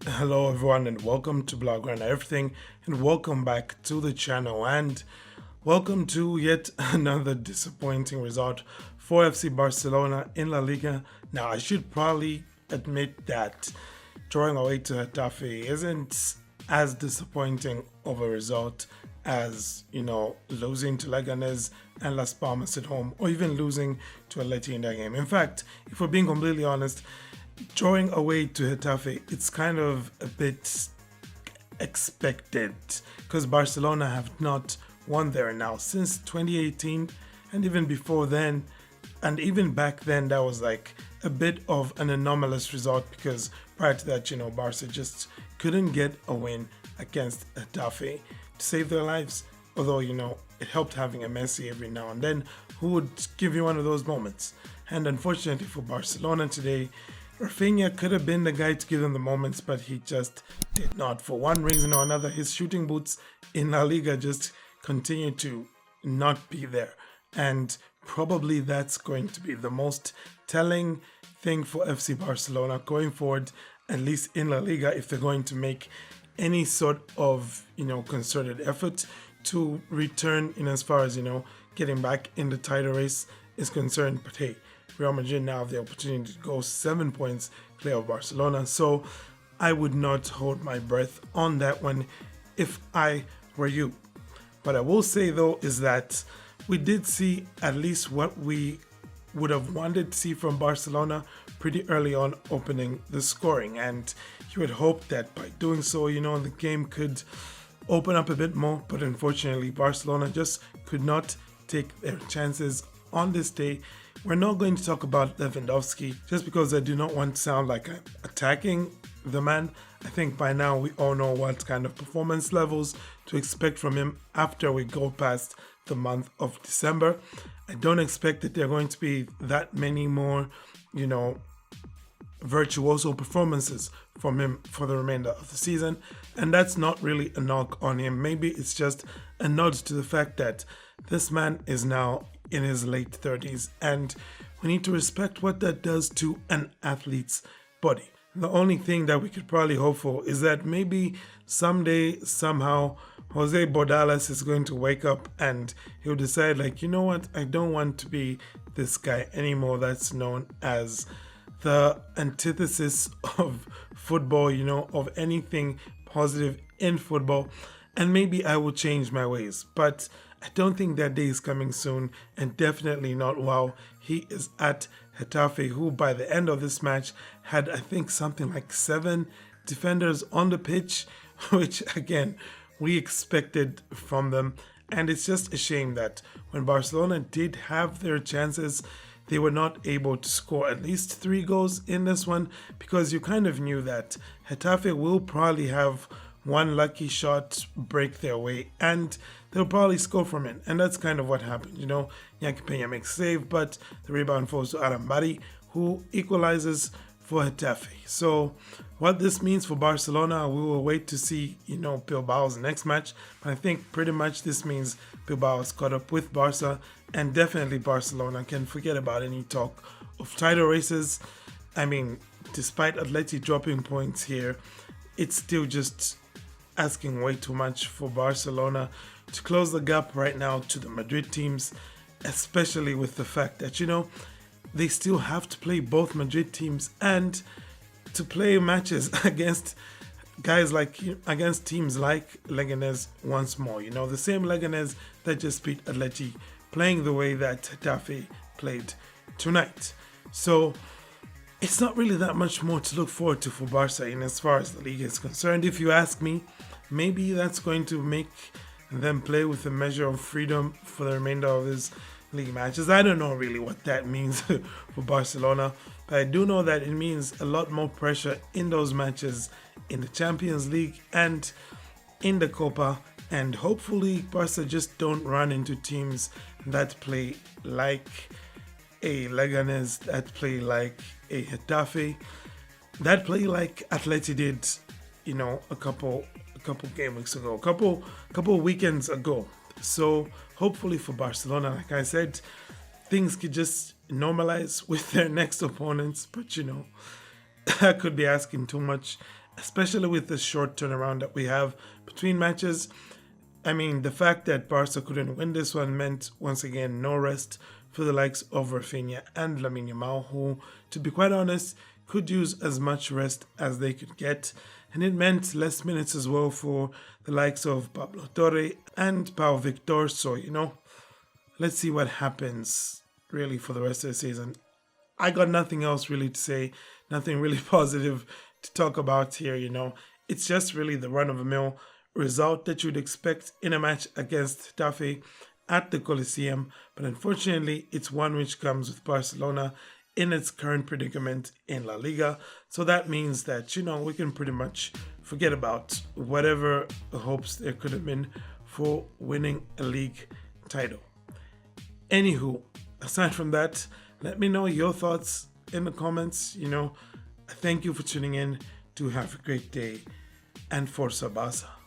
Hello everyone and welcome to Blog Run Everything and welcome back to the channel and welcome to yet another disappointing result for FC Barcelona in La Liga. Now I should probably admit that drawing away to Getafe isn't as disappointing of a result as, losing to Leganes and Las Palmas at home or even losing to Atleti in that game. In fact, if we're being completely honest, drawing away to Getafe, it's kind of a bit expected because Barcelona have not won there now since 2018, and even before then, and even back then, that was like a bit of an anomalous result because prior to that, Barca just couldn't get a win against Getafe to save their lives. Although, it helped having a Messi every now and then who would give you one of those moments. And unfortunately for Barcelona today, Rafinha could have been the guy to give them the moments, but he just did not. For one reason or another, his shooting boots in La Liga just continue to not be there. And probably that's going to be the most telling thing for FC Barcelona going forward, at least in La Liga, if they're going to make any sort of, concerted effort to return in as far as, getting back in the title race is concerned. But hey, Real Madrid now have the opportunity to go 7 points clear of Barcelona. So I would not hold my breath on that one if I were you. What I will say though is that we did see at least what we would have wanted to see from Barcelona pretty early on opening the scoring. And you would hope that by doing so, the game could open up a bit more. But unfortunately, Barcelona just could not take their chances on this day. We're not going to talk about Lewandowski just because I do not want to sound like I'm attacking the man. I think by now we all know what kind of performance levels to expect from him after we go past the month of December. I don't expect that there are going to be that many more, virtuoso performances from him for the remainder of the season. And that's not really a knock on him. Maybe it's just a nod to the fact that this man is now in his late 30s and we need to respect what that does to an athlete's body. The only thing that we could probably hope for is that maybe someday, somehow, Jose Bordalás is going to wake up and he'll decide, like, you know what, I don't want to be this guy anymore that's known as the antithesis of football, of anything positive in football, and maybe I will change my ways. But I don't think that day is coming soon, and definitely not while he is at Getafe, who by the end of this match had, I think, something like 7 defenders on the pitch, which again, we expected from them. And it's just a shame that when Barcelona did have their chances, they were not able to score at least 3 goals in this one, because you kind of knew that Getafe will probably have one lucky shot break their way and they'll probably score from it. And that's kind of what happened. Yankee Peña makes a save, but the rebound falls to Arambari, who equalizes for Getafe. So what this means for Barcelona, we will wait to see, Bilbao's next match. But I think pretty much this means Bilbao is caught up with Barca, and definitely Barcelona can forget about any talk of title races. I mean, despite Atleti dropping points here, it's still just asking way too much for Barcelona to close the gap right now to the Madrid teams, especially with the fact that, they still have to play both Madrid teams and to play matches against against teams like Leganes once more. The same Leganes that just beat Atleti, playing the way that Getafe played tonight. So it's not really that much more to look forward to for Barca in as far as the league is concerned. If you ask me, maybe that's going to make them play with a measure of freedom for the remainder of his league matches. I don't know really what that means for Barcelona, but I do know that it means a lot more pressure in those matches in the Champions League and in the Copa. And hopefully Barca just don't run into teams that play like a Leganes, that play like a Getafe, that play like Atleti did, a couple game weeks ago, a couple weekends ago. So hopefully for Barcelona, like I said, things could just normalize with their next opponents. But I could be asking too much. especially with the short turnaround that we have between matches. I mean, the fact that Barca couldn't win this one meant, once again, no rest for the likes of Rafinha and Lamine Yamal, who, to be quite honest, could use as much rest as they could get. And it meant less minutes as well for the likes of Pablo Torre and Pau Victor. So, let's see what happens really for the rest of the season. I got nothing else really to say, nothing really positive to talk about here. It's just really the run-of-the-mill result that you'd expect in a match against Getafe at the Coliseum, but unfortunately it's one which comes with Barcelona in its current predicament in La Liga. So that means that, we can pretty much forget about whatever hopes there could have been for winning a league title. Anywho, aside from that, let me know your thoughts in the comments. Thank you for tuning in. Do have a great day, and Forza Barca.